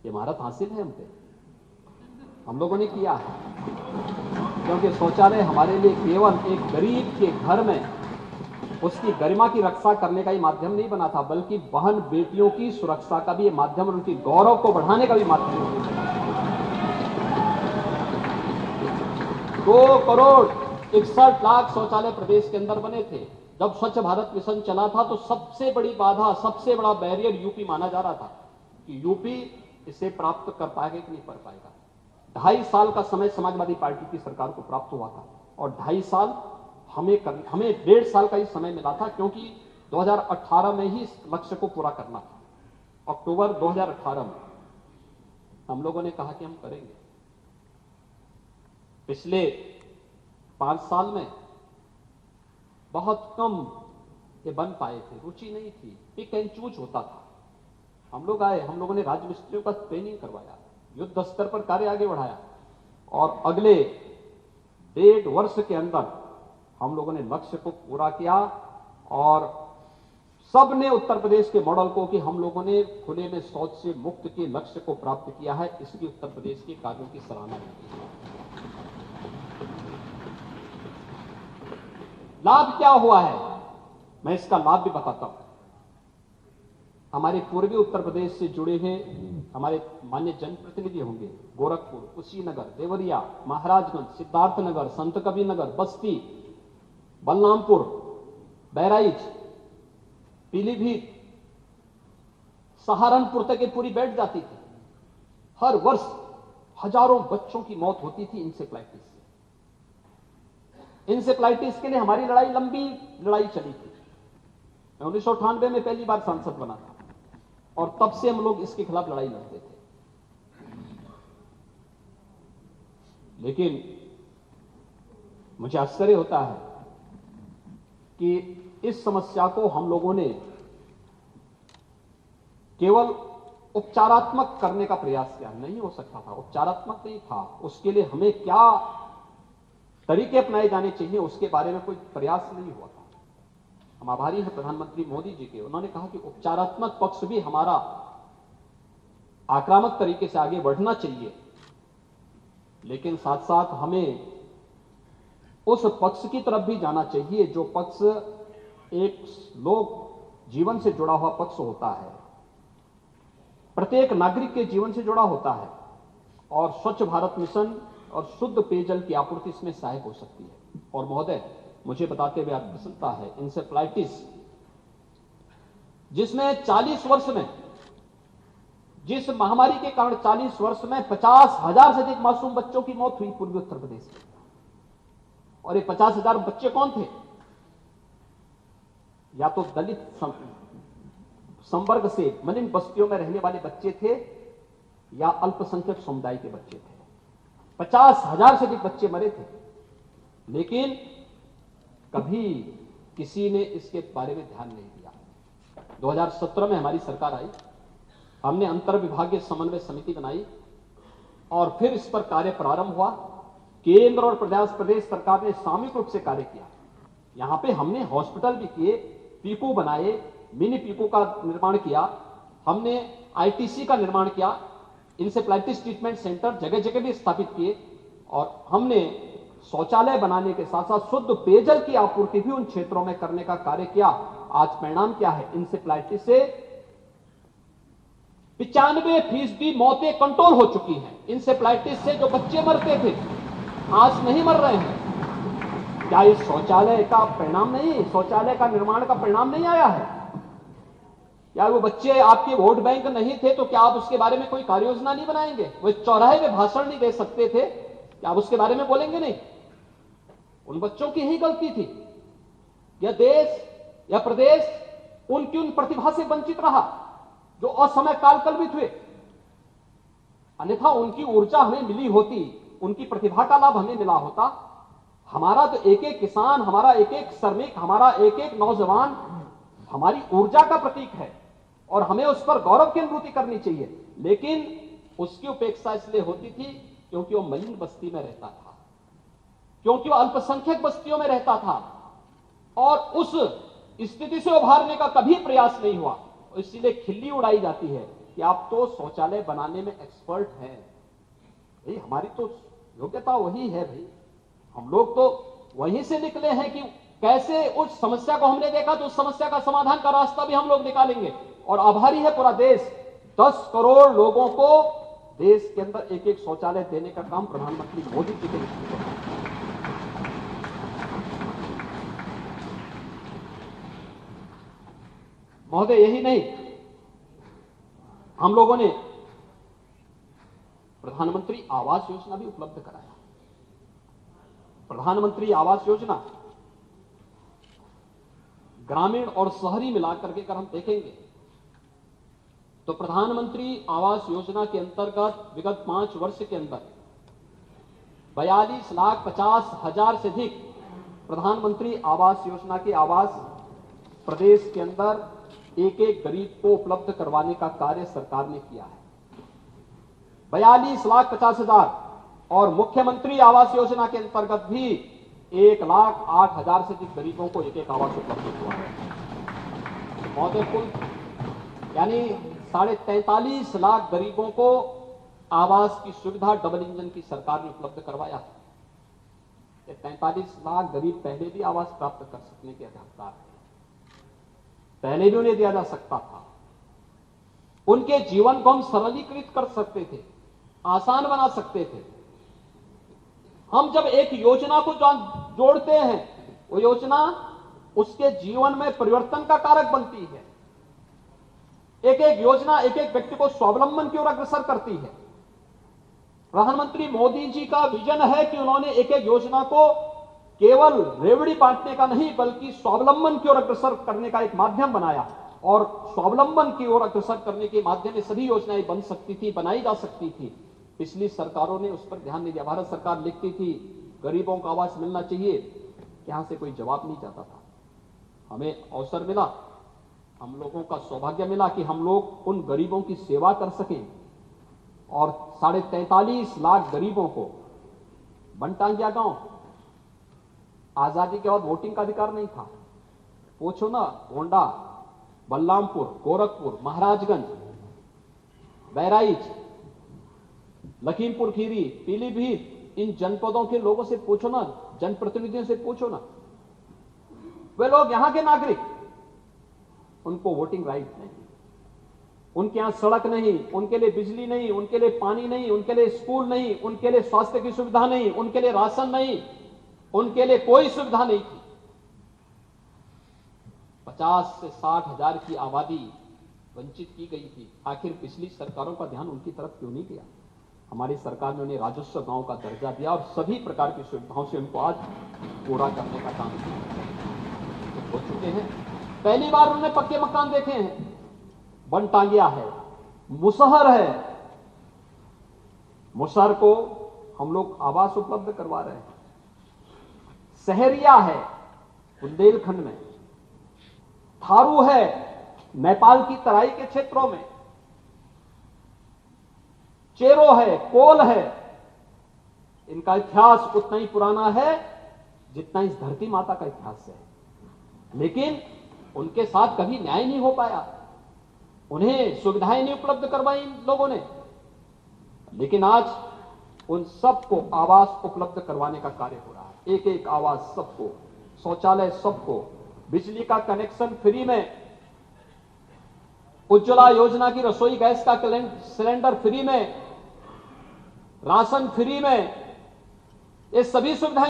ये महारत हासिल है हम पे, हम लोगों ने किया है। क्योंकि शौचालय हमारे लिए केवल एक गरीब के घर में उसकी गरिमा की रक्षा करने का ही माध्यम नहीं बना था, बल्कि बहन बेटियों की सुरक्षा का भी ये माध्यम और उनकी गौरव को बढ़ाने का भी माध्यम बना। 2,61,00,000 शौचालय प्रदेश के अंदर बने थे। जब स्वच्छ भारत मिशन चला था तो सबसे बड़ी बाधा, सबसे बड़ा बैरियर यूपी माना जा रहा था कि यूपी इसे प्राप्त कर पाएगा कि नहीं कर पाएगा। 2.5 साल का समय समाजवादी पार्टी की सरकार को प्राप्त हुआ था और 2.5 साल हमें 1.5 साल का ही समय मिला था, क्योंकि 2018 में ही इस लक्ष्य को पूरा करना था। अक्टूबर 2018 में हम लोगों ने कहा कि हम करेंगे। पिछले 5 साल में बहुत कम ये बन पाए थे, रुचि नहीं थी, पिक एंड चूज होता था। हम लोग आए, हम लोगों ने राज्य मिस्त्रियों का ट्रेनिंग करवाया, युद्ध स्तर पर कार्य आगे बढ़ाया और अगले 1.5 वर्ष के अंदर हम लोगों ने लक्ष्य को पूरा किया और सबने उत्तर प्रदेश के मॉडल को कि हम लोगों ने खुले में शौच से मुक्त के लक्ष्य को प्राप्त किया है, इसकी उत्तर प्रदेश के कार्यों की सराहना की है। लाभ क्या हुआ है, मैं इसका लाभ भी बताता हूं। हमारे पूर्वी उत्तर प्रदेश से जुड़े हुए हमारे मान्य जनप्रतिनिधि होंगे, गोरखपुर, कुशीनगर, देवरिया, महाराजगंज, सिद्धार्थनगर, संतकबीरनगर, बस्ती, बलरामपुर, बहराइच, पीलीभीत, सहारनपुर तक ये पूरी बैठ जाती थी। हर वर्ष हजारों बच्चों की मौत होती थी इंसेफ्लाइटिस से। इंसेफ्लाइटिस के लिए हमारी लड़ाई लंबी लड़ाई चली थी। मैं 1998 में पहली बार सांसद बना था और तब से हम लोग इसके खिलाफ लड़ाई लड़ते थे। लेकिन मुझे आश्चर्य होता है कि इस समस्या को हम लोगों ने केवल उपचारात्मक करने का प्रयास किया। नहीं हो सकता था, उपचारात्मक नहीं था। उसके लिए हमें क्या तरीके अपनाए जाने चाहिए उसके बारे में कोई प्रयास नहीं हुआ था। हम आभारी हैं प्रधानमंत्री मोदी जी के, उन्होंने कहा कि उपचारात्मक पक्ष भी हमारा आक्रामक तरीके से आगे बढ़ना चाहिए, लेकिन साथ साथ हमें उस पक्ष की तरफ भी जाना चाहिए जो पक्ष एक लोक जीवन से जुड़ा हुआ पक्ष होता है, प्रत्येक नागरिक के जीवन से जुड़ा होता है और स्वच्छ भारत मिशन और शुद्ध पेयजल की आपूर्ति इसमें सहायक हो सकती है। और महोदय, मुझे बताते हुए आपको प्रसन्नता है, इंसेफ्लाइटिस जिसमें 40 वर्ष में, जिस महामारी के कारण 40 वर्ष में 50,000 से अधिक मासूम बच्चों की मौत हुई पूर्वी उत्तर प्रदेश में। और ये 50,000 बच्चे कौन थे? या तो दलित संवर्ग से मलिन बस्तियों में रहने वाले बच्चे थे या अल्पसंख्यक समुदाय के बच्चे थे। 50,000 से अधिक बच्चे मरे थे, लेकिन कभी किसी ने इसके बारे में ध्यान नहीं दिया। 2017 में हमारी सरकार आई, हमने अंतर विभागीय समन्वय समिति बनाई और फिर इस पर कार्य प्रारंभ हुआ। केंद्र और प्रदेश सरकार ने सामूहिक रूप से कार्य किया। यहां पे हमने हॉस्पिटल भी किए, पीकू बनाए, मिनी पीकू का निर्माण किया, हमने आईटीसी का निर्माण किया, इंसेफ्लाइटिस ट्रीटमेंट सेंटर जगह जगह भी स्थापित किए और हमने शौचालय बनाने के साथ साथ शुद्ध पेयजल की आपूर्ति भी उन क्षेत्रों में करने का कार्य किया। आज परिणाम क्या है? इंसेफ्लाइटिस से 95% मौतें कंट्रोल हो चुकी हैं। इंसेफ्लाइटिस से जो बच्चे मरते थे आज नहीं मर रहे हैं। क्या ये शौचालय का परिणाम नहीं, शौचालय का निर्माण का परिणाम नहीं आया है? क्या वो बच्चे आपके वोट बैंक नहीं थे तो क्या आप उसके बारे में कोई कार्य योजना नहीं बनाएंगे? वो चौराहे में भाषण नहीं दे सकते थे, क्या आप उसके बारे में बोलेंगे नहीं? उन बच्चों की ही गलती थी। यह देश या प्रदेश उनकी उन प्रतिभा से वंचित रहा जो असमय कालकल्पित हुए। अन्यथा उनकी ऊर्जा हमें मिली होती, उनकी प्रतिभा का लाभ हमें मिला होता। हमारा तो एक एक किसान, हमारा एक एक श्रमिक, हमारा एक एक नौजवान हमारी ऊर्जा का प्रतीक है और हमें उस पर गौरव की अनुभूति करनी चाहिए। लेकिन उसकी उपेक्षा इसलिए होती थी क्योंकि वो मलिन बस्ती में रहता था, क्योंकि वो अल्पसंख्यक बस्तियों में रहता था और उस स्थिति से उभारने का कभी प्रयास नहीं हुआ। इसलिए खिल्ली उड़ाई जाती है कि आप तो शौचालय बनाने में एक्सपर्ट हैं। भाई हमारी तो योग्यता वही है भाई, हम लोग तो वहीं से निकले हैं कि कैसे उस समस्या को हमने देखा तो उस समस्या का समाधान का रास्ता भी हम लोग निकालेंगे। और आभारी है पूरा देश, 10 करोड़ लोगों को देश के अंदर एक एक शौचालय देने का काम प्रधानमंत्री मोदी जी के नेतृत्व में। महोदय यही नहीं, हम लोगों ने प्रधानमंत्री आवास योजना भी उपलब्ध कराया। प्रधानमंत्री आवास योजना ग्रामीण और शहरी मिलाकर के अगर हम देखेंगे तो प्रधानमंत्री आवास योजना के अंतर्गत विगत 5 वर्ष के अंदर 42,50,000 से अधिक प्रधानमंत्री आवास योजना के आवास प्रदेश के अंदर एक एक गरीब को उपलब्ध करवाने का कार्य सरकार ने किया है। 42,50,000 और मुख्यमंत्री आवास योजना के अंतर्गत भी 1,08,000 से अधिक गरीबों को एक एक आवास उपलब्ध हुआ है। महोदय कुल यानी 43.5 लाख गरीबों को आवास की सुविधा डबल इंजन की सरकार ने उपलब्ध करवाया है। 43 लाख गरीब पहले भी आवास प्राप्त कर सकने के हकदार थे, पहले भी उन्हें दिया जा सकता था। उनके जीवन को हम सरलीकृत कर सकते थे, आसान बना सकते थे। हम जब एक योजना को जोड़ते हैं, वो योजना उसके जीवन में परिवर्तन का कारक बनती है। एक एक योजना एक एक व्यक्ति को स्वावलंबन की ओर अग्रसर करती है। प्रधानमंत्री मोदी जी का विजन है कि उन्होंने एक एक योजना को केवल रेवड़ी बांटने का नहीं बल्कि स्वावलंबन की ओर अग्रसर करने का एक माध्यम बनाया। और स्वावलंबन की ओर अग्रसर करने के माध्यम से सभी योजनाएं बन सकती थी, बनाई जा सकती थी। पिछली सरकारों ने उस पर ध्यान नहीं दिया। भारत सरकार लिखती थी गरीबों को आवास मिलना चाहिए, यहां से कोई जवाब नहीं जाता था। हमें अवसर मिला, हम लोगों का सौभाग्य मिला कि हम लोग उन गरीबों की सेवा कर सकें और 43.5 लाख गरीबों को बनटांगिया गांव, आजादी के बाद वोटिंग का अधिकार नहीं था। पूछो ना, गोंडा, बलरामपुर, गोरखपुर, महाराजगंज, बहराइच, लखीमपुर खीरी, पीलीभीत, इन जनपदों के लोगों से पूछो ना, जनप्रतिनिधियों से पूछो ना, वे लोग यहां के नागरिक, उनको वोटिंग राइट नहीं, उनके यहां सड़क नहीं, उनके लिए बिजली नहीं, उनके लिए पानी नहीं, उनके लिए स्कूल नहीं, उनके लिए स्वास्थ्य की सुविधा नहीं, उनके लिए राशन नहीं, उनके लिए कोई सुविधा नहीं थी। 50 से 60 हजार की आबादी वंचित की गई थी। आखिर पिछली सरकारों का ध्यान उनकी तरफ क्यों नहीं गया? हमारी सरकार ने उन्हें राजस्व गांव का दर्जा दिया और सभी प्रकार की सुविधाओं से उनको आज पूरा करने का काम किया। हो चुके हैं, पहली बार उन्होंने पक्के मकान देखे हैं। बनटांगिया है, मुसहर है, मुसहर को हम लोग आवास उपलब्ध करवा रहे हैं। सहरिया है बुंदेलखंड में, थारू है नेपाल की तराई के क्षेत्रों में, चेरो है, कोल है। इनका इतिहास उतना ही पुराना है जितना इस धरती माता का इतिहास है, लेकिन उनके साथ कभी न्याय नहीं हो पाया, उन्हें सुविधाएं नहीं उपलब्ध करवाई इन लोगों ने। लेकिन आज उन सबको आवास उपलब्ध करवाने का कार्य हो रहा है। एक एक आवास सबको, शौचालय सबको, बिजली का कनेक्शन फ्री में, उज्ज्वला योजना की रसोई गैस का सिलेंडर फ्री में, राशन फ्री में, ये सभी सुविधाएं